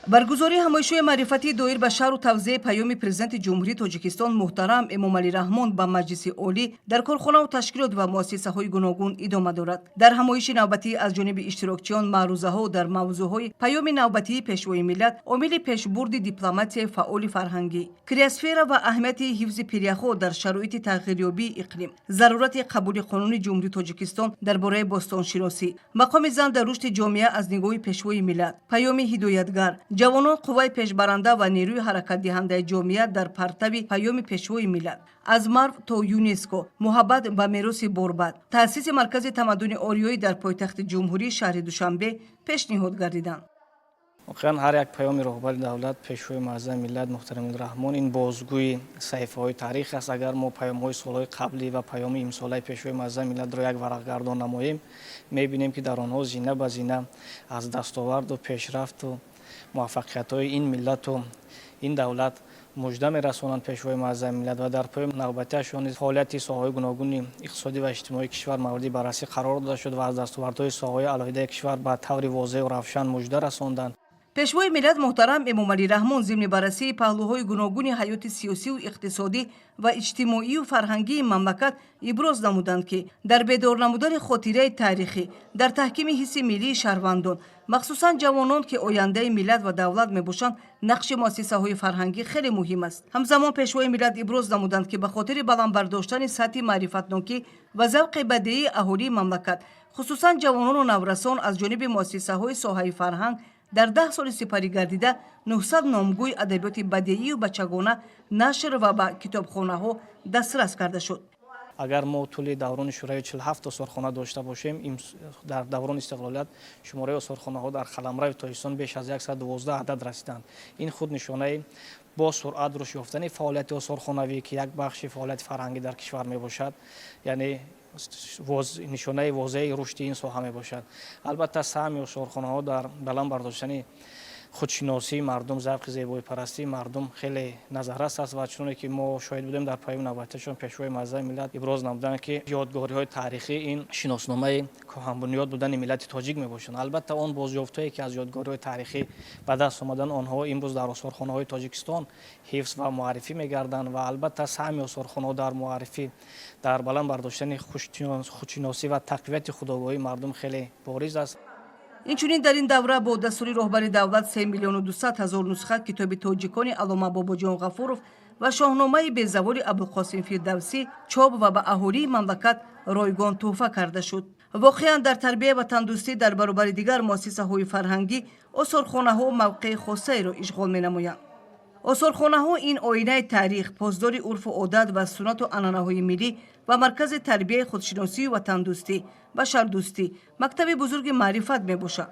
баргузории ҳамоишҳои маърифатии доир ба шаҳру тавзеҳи паёми президенти ҷумҳурии тоҷикистон муҳтарам Эмомалӣ Раҳмон ба Маҷлиси олӣ дар корхонаву ташкилот ва муассисаҳои гуногун идома дорад. Дар ҳамоиши навбатӣ аз ҷониби иштирокчиён маърузаҳо дар мавзӯъҳои паёми навбатии пешвои миллат, омили пешбурди дипломатияи фаъоли фарҳангӣ, криосфера ва аҳамияти ҳифзи пиряхҳо дар шароити тағйирёбии иқлим, зарурати қабули қонуни ҷумҳурии тоҷикистон дар бораи бостоншиносӣ, мақоми зан дар рушди ҷомеа аз нигоҳи пешвои миллат, паёми ҳидоятгар, ҷавонон қувваи пешбаранда ва нерӯи ҳаракатдиҳандаи ҷомеа дар партави паёми пешвои миллат, аз марв то юнеско, муҳаббат ба мероси борбад, таъсиси маркази тамаддуни ориёӣ дар пойтахти ҷумҳурӣ шаҳри Душанбе пешниҳод гардиданд. واقعا هر یک پیام رهبر دولت پیشوای معظم ملت محترم رحمان این بازگوی صحیفه های تاریخ است. اگر ما پیام های سالهای قبلی و پیام امسال پیشوای معظم ملت را یک ورق گردان نماییم، میبینیم که در آنها زینه به زینه از دستاورد و پیشرفت و موفقیت های این ملت و این دولت مژده می‌رسانند پیشوای معظم ملت و در پای نوبتیشان فعالیت ساحه‌های گوناگون اقتصادی و اجتماعی کشور مورد بررسی قرار داده شد و از دستاوردهای ساحه‌های علاهیده کشور به طور واضح و روشن مژده رساندند. пешвои миллат муҳтарам Эмомалӣ Раҳмон зимни баррасии паҳлӯҳои гуногуни ҳаёти сиёсиву иқтисодӣ ва иҷтимоию фарҳангии мамлакат иброз намуданд, ки дар бедор намудани хотираи таърихӣ, дар таҳкими ҳисси миллии шаҳрвандон, махсусан ҷавонон, ки ояндаи миллат ва давлат мебошанд, нақши муассисаҳои фарҳангӣ хеле муҳим аст. ҳамзамон пешвои миллат иброз намуданд, ки ба хотири баландбардоштани сатҳи маърифатнокӣ ва завқи бадеии аҳолии мамлакат, хусусан ҷавонону наврасон аз ҷониби муассисаҳои соҳаи фарҳанг дар 10 соли сипарӣ гардида 900 номгӯи адабиёти бадеию бачагона нашр ва ба китобхонаҳо дастрас карда шуд. اگر ما طول دوران شورای 47 آثارخانه داشته باشیم، در دوران استقلالیت شماره آثارخانه ها در قلمرو تاجیکستان بیش از 112 عدد رسیدند. این خود نشانه با سرعت رشد یافتن فعالیت آثارخانوی که یک بخش فعالیت فرهنگی در کشور می باشد، یعنی نشانه واضح رشد این ساحه می باشد. البته سهم آثارخانه ها در بلند برداشتن خودشناسی مردم، ذوق زیبایی پرستی مردم خیلی نظررس است و چون که ما شاهد بودیم در پیام نوبتیشان پیشوای معظم ملت ابراز نمودند که یادگاری های تاریخی این شناسنامه کهن بنیاد بودن ملت تاجیک میباشند. البته آن بازیافتهایی که از یادگاری های تاریخی به دست آمدن آنها امروز در آثارخانه های تاجیکستان حفظ و معرفی میگردند و البته سهم آثارخانه ها در معرفی در بلند برداشتن خودشناسی و تقویت خودآگاهی مردم خیلی بارز است. инчунин дар ин давра бо дастури роҳбари давлат 3 миллиону 200 ҳазор нусха китоби тоҷикони алома бобоҷон ғафуров ва шоҳномаи безавори Абулқосим Фирдавсӣ чоп ва ба аҳолии мамлакат ройгон тӯҳфа карда шуд. воқеан дар тарбия ва тандурустӣ дар баробари дигар муассисаҳои фарҳангӣ осорхонаҳо мавқеи хосаеро ишғол менамоянд. осорхонаҳо ин оинаи таърих, поздори урфу одат ва суннату анъанаҳои миллӣ ва маркази тарбияи худшиносию ва тандурустӣ, башардӯстӣ, мактаби бузурги маърифат мебошад.